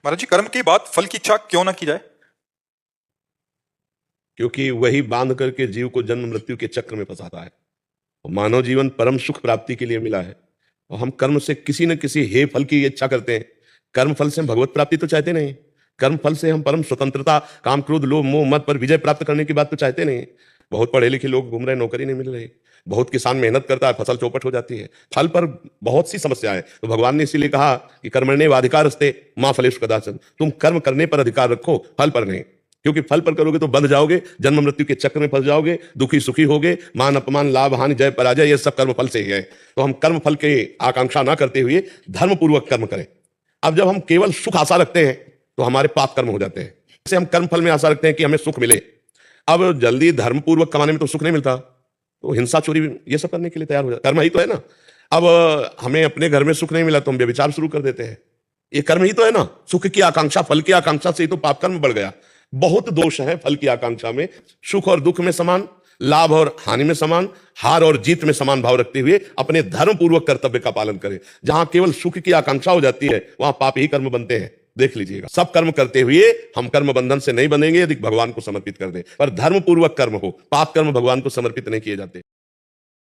महाराज जी, कर्म की बात फल की इच्छा क्यों ना की जाए? क्योंकि वही बांध करके जीव को जन्म मृत्यु के चक्र में फंसाता है। और मानव जीवन परम सुख प्राप्ति के लिए मिला है और हम कर्म से किसी न किसी हे फल की इच्छा करते हैं। कर्म फल से हम भगवत प्राप्ति तो चाहते नहीं। कर्म फल से हम परम स्वतंत्रता, काम क्रोध लोभ मोह मद पर विजय प्राप्त करने की बात तो चाहते नहीं। बहुत पढ़े लिखे लोग घूम रहे, नौकरी नहीं मिल रही। बहुत किसान मेहनत करता है, फसल चौपट हो जाती है। फल पर बहुत सी समस्या है, तो भगवान ने इसीलिए कहा कि कर्मण्येव अधिकारस्ते मां फलेषु कदाचन। तुम कर्म करने पर अधिकार रखो, फल पर नहीं। क्योंकि फल पर करोगे तो बंध जाओगे, जन्म मृत्यु के चक्र में फंस जाओगे, दुखी सुखी होगे, मान अपमान लाभ हानि जय पराजय ये सब कर्म फल से ही है। तो हम कर्म फल के आकांक्षा ना करते हुए धर्म पूर्वक कर्म करें। अब जब हम केवल सुख आशा रखते हैं तो हमारे पाप कर्म हो जाते हैं। जैसे हम कर्म फल में आशा रखते हैं कि हमें सुख मिले, अब जल्दी धर्म पूर्वक कमाने में तो सुख नहीं मिलता, तो हिंसा चोरी ये सब करने के लिए तैयार हो जाता। कर्म ही तो है ना। अब हमें अपने घर में सुख नहीं मिला तो हम व्यभिचार शुरू कर देते हैं, ये कर्म ही तो है ना। सुख की आकांक्षा, फल की आकांक्षा से ही तो पाप कर्म बढ़ गया। बहुत दोष है फल की आकांक्षा में। सुख और दुख में समान, लाभ और हानि में समान, हार और जीत में समान भाव रखते हुए अपने धर्म पूर्वक कर्तव्य का पालन करें। जहां केवल सुख की आकांक्षा हो जाती है वहां पाप ही कर्म बनते हैं। देख लीजिएगा, सब कर्म करते हुए हम कर्म बंधन से नहीं बनेंगे यदि भगवान को समर्पित कर दें। पर धर्म पूर्वक कर्म हो, पाप कर्म भगवान को समर्पित नहीं किए जाते।